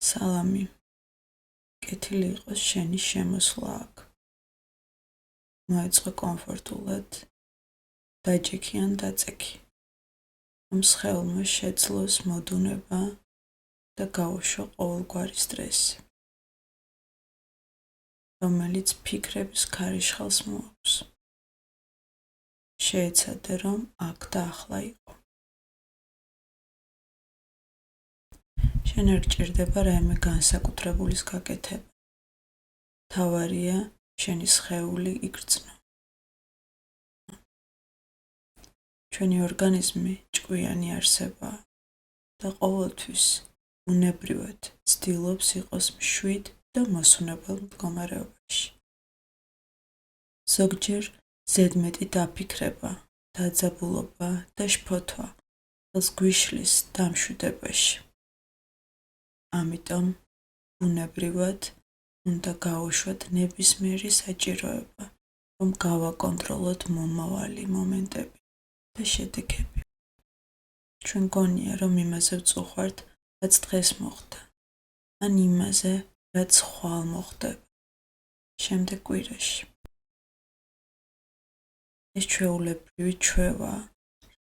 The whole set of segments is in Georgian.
სალამი, კეთილი იყოს შენი შემოსვლა აქ. მოეწყო კომფორტულად, დაჯექი ან დაწექი, რომ სხეულმა შეძლოს მოდუნება და გაუშვო ყოველგვარი სტრესი, რომელიც ფიქრების ქარიშხალს მოაქვს. შეეცადე, რომ აქ და ახლა იყო. შენ არ გჭირდება რაიმე განსაკუთრებულის გაკეთება. თავარია შენი სხეული იგრძნო. ჩვენი ორგანიზმი ჭკვიანი არსებაა და ყოველთვის უნებრივად ცდილობს იყოს მშვიდ და მოსუნებელ მდგომარეობაში. ზოგჯერ ზედმეტი დაფიქრება, დაძაბულობა და შფოთვა ხელს გვიშლის დამშვიდებაში. ამიტომ უნებრივად უნდა გავუშვათ ნებისმიერი საჭიროება, რომ გავაკონტროლოთ მომავალი მომენტები და შედეგები. ჩვენ გონია, რომ იმაზე ვწუხართ, რაც დღეს მოხდა, ან იმაზე, რაც ხვალ მოხდება შემდეგ კვირაში. ეს ჩვეულებრივი ჩვევაა,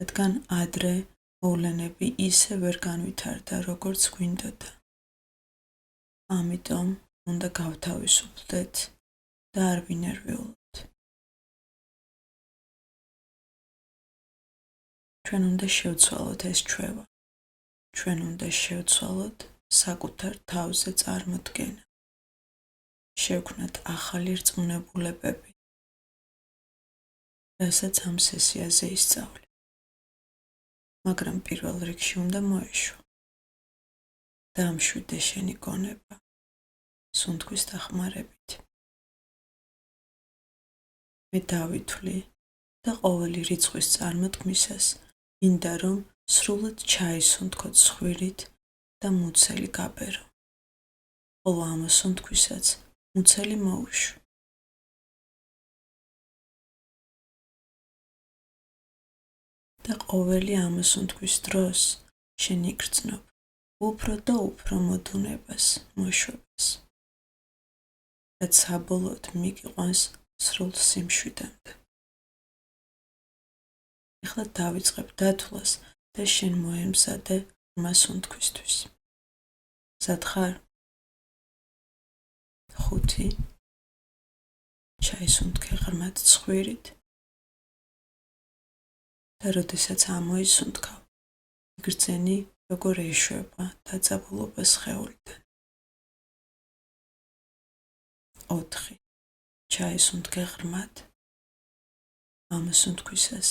რადგან ადრე მოვლენები ისე ვერ განვითარდა, როგორც გვინდოდა. ამიტომ უნდა გავთავისუფლდეთ და არ ვინერვიულოთ. ჩვენ უნდა შევცვალოთ ეს ჩვევა. ჩვენ უნდა შევცვალოთ საკუთარ თავზე წარმოდგენა. შევქმნათ ახალი რწმუნებულებები, რასაც ამ სესიაზე ისწავლე. მაგრამ პირველ რიგში უნდა მოეშვა. დამშვიდე შენი გონება, სუნთქვის დახმარებით. მე დავითვლი და ყოველი რიცხვის წარმოთქმისას მინდა რომ სრულად ჩაისუნთქოთ ცხვირით და მუცელი გაბერო. ხოლო ამოსუნთქვისაც მუცელი მოუშვი. და ყოველი ამოსუნთქვის დროს შენ იგრძნობ უფრო და უფრო მოდუნებას, მოშვებას, რაც საბოლოოდ მიგიყვანს სრულ სიმშვიდემდე. ეხლა დავიწყებ დათვლას და შენ მოემზადე ღრმა სუნთქვისთვის. მზად ხარ? 5 ჩაისუნთქე ღრმად ცხვირით და როდესაც ამოისუნთქავ, იგრძენი როგორ ეშვება დაძაბულობა სხეულიდან. 4 ჩაისუნთქე ღრმად. ამოსუნთქვისას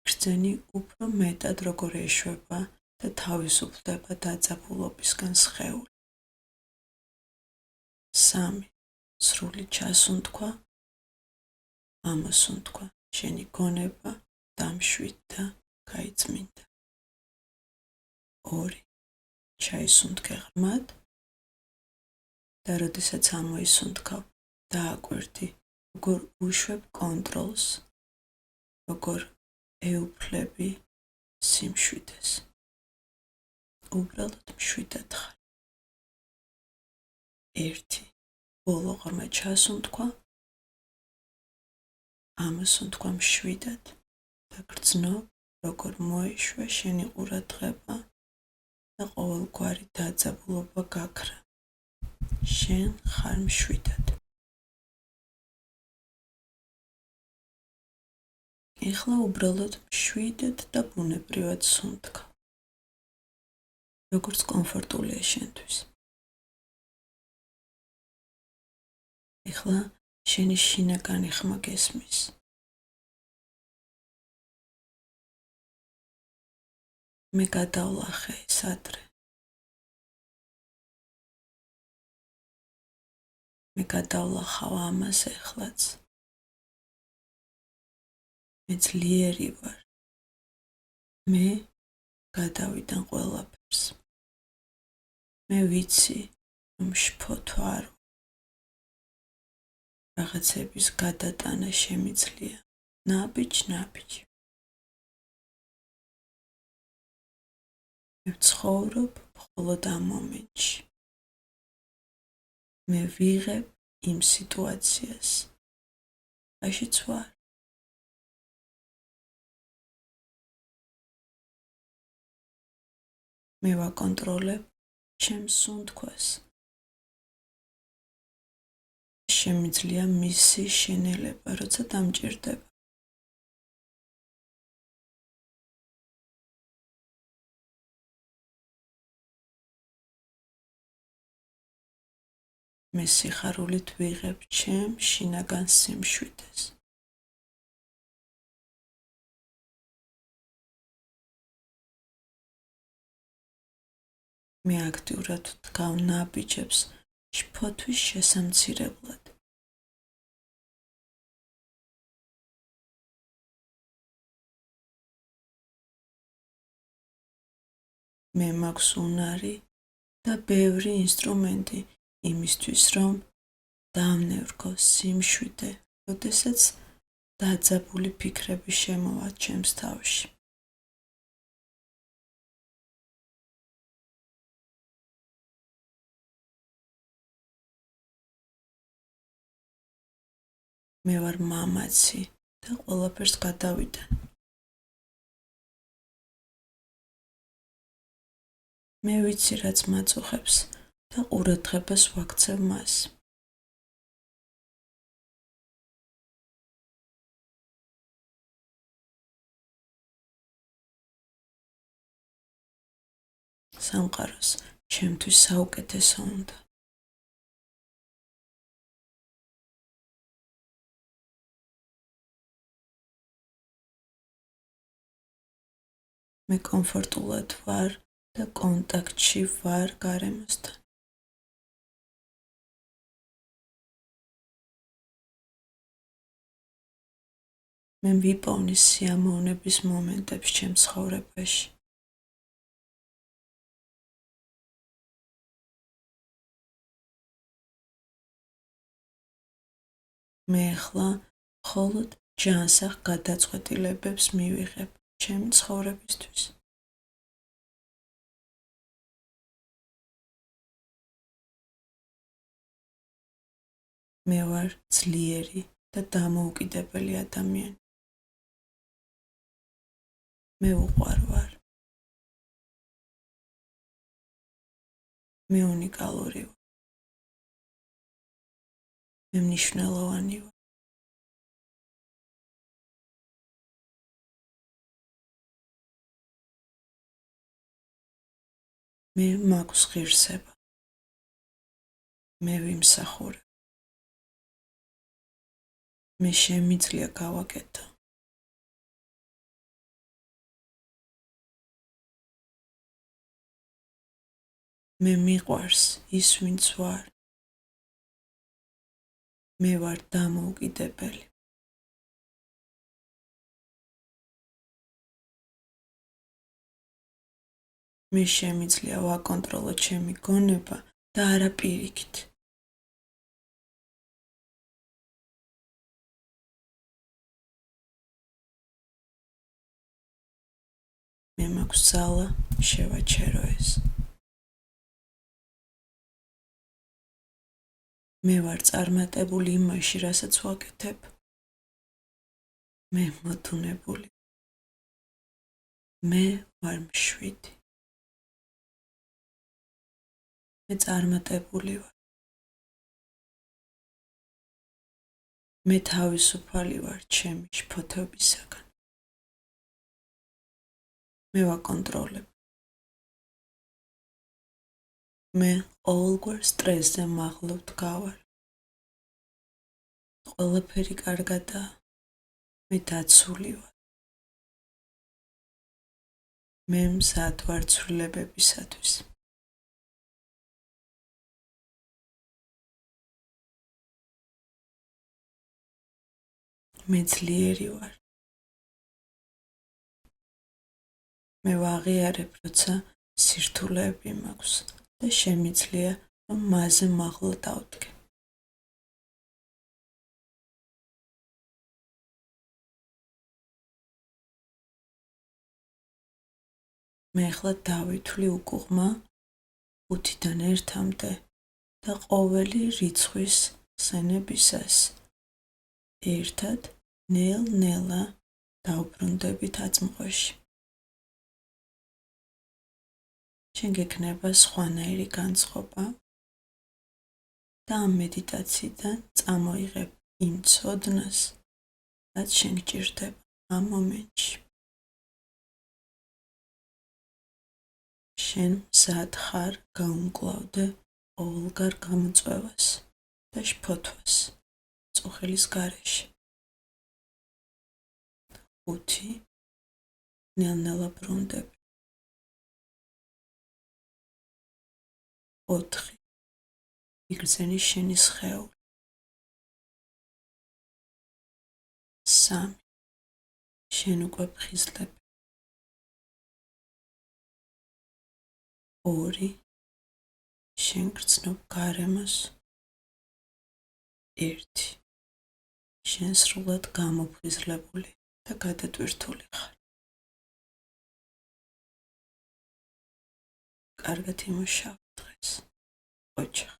იგრძენი უფრო მეტად როგორ ეშვება და თავისუფლდება დაძაბულობისგან სხეული. 3 სრული ჩასუნთქვა, ამოსუნთქვა, შენი გონება დამშვიდდა, გაიწმინდა. 2 ჩაისუნთქე ღრმად და როდესაც ამოისუნთქავ, დააკვირდი, როგორ უშვებ კონტროლს, როგორ ეუფლები სიმშვიდეს. უბრალოდ მშვიდად ხარ. 1 ბოლო ღრმა ჩასუნთქვა, ამოსუნთქვა მშვიდად და გრძნობ, როგორ მოეშვა შენი ყურადღება და ყოველგვარი დაძაბულობა გაქრა. შენ ხარ მშვიდად. ეხლა უბრალოდ მშვიდად და ბუნებრივად სუნთქა. როგორც კომფორტულია შენთვის. ეხლა შენი შინაგანი ხმა გესმის. მე გადავლახე ეს ადრე. მე გადავლახავ ამას ეხლაც. მე ძლიერი ვარ. მე გადავიდან ყველაფერს. მე ვიცი, რომ შფოთვა არ ვარ. რაღაცების გადატანა შემიძლია. ნაბიჯ. მე ვცხოვრობ მხოლოდ ამ მომენტში. მე ვიღებ იმ სიტუაციას. მაშიც ვარ. მე ვაკონტროლებ ჩემს სუნთქვას. შემიძლია მისი შენელება, როცა დამჭირდება. მე სიხარულით ვიღებ ჩემ შინაგან სიმშვიდეს. მე აქტიურად ვდგავ ნაბიჯებს შფოთვის შესამცირებლად. მე მაქვს უნარი და ბევრი ინსტრუმენტი იმისთვის, რომ დავნერგო სიმშვიდე, როდესაც დაძაბული ფიქრები შემოვა ჩემს თავში. მე ვარ მამაცი და ყველაფერს გადავიდან. მე ვიცი, რაც მაწუხებს და ყურადღებას ვაქცევ მას. სამყაროს ჩემთვის საუკეთესო უნდა. მე კომფორტულად ვარ და კონტაქტში ვარ გარემოსთან. მე ვიპოვნის სიამოვნების მომენტებს ჩემს ცხოვრებაში. მე ახლა მხოლოდ ჯანსაღ გადაწყვეტილებებს მივიღებ ჩემი ცხოვრებისთვის. მე ვარ ძლიერი და დამოუკიდებელი ადამიანი. მე უყვარ ვარ. მე უნიკალური ვარ. მე მნიშვნელოვანი ვარ. მე მაქვს ღირსება. მე ვიმსახურებ. მე შემიძლია გავაკეთო. მე მიყვარს ის, ვინც ვარ. მე ვარ დამოუკიდებელი. მე შემიძლია ვაკონტროლო ჩემი გონება და არა პირიქით. მე მაქვს ძალა შევაჩერო ეს. მე ვარ წარმატებული იმაში, რასაც ვაკეთებ. მე მოდუნებული. მე ვარ მშვიდი. მე წარმატებული ვარ. მე თავისუფალი ვარ ჩემი შფოთებისაგან. მე ვაკონტროლებ. მე ყოველგვარ სტრესზე მაღლა ვდგავარ. ყველაფერი კარგადაა. მე დაცული ვარ. მე მზად ვარ ცვლილებებისათვის. მე ძლიერი ვარ. მე ვაღიარებ, როცა სირთულეები მაქვს და შემიძლია, რომ მასზე მაღლა დავდგე. მე ახლა დავითვლი უკუღმა 5-დან 1-მდე და ყოველი რიცხვის ხსენებისას ერთად ნელ-ნელა დავბრუნდებით აწმყოში. შენ გექნება სხვანაირი განწყობა და ამ მედიტაციიდან წამოიღებ იმ ცოდნას, რაც შენ გჭირდება ამ მომენტში. შენ მზად ხარ გაუმკლავდე ყოველგარ გამოწვევას და შფოთვას წუხილის გარეშე. 5 ნელ-ნელა ბრუნდები. 4 იგრძენი შენი სხეული. 3 შენ უკვე ფხიზლები. 2 შენ გრძნობ გარემოს. 1 შენ სრულად გამოფხიზლებული და გადატვირთული ხარ. კარგად იმუშავა დღეს. ოჩახ.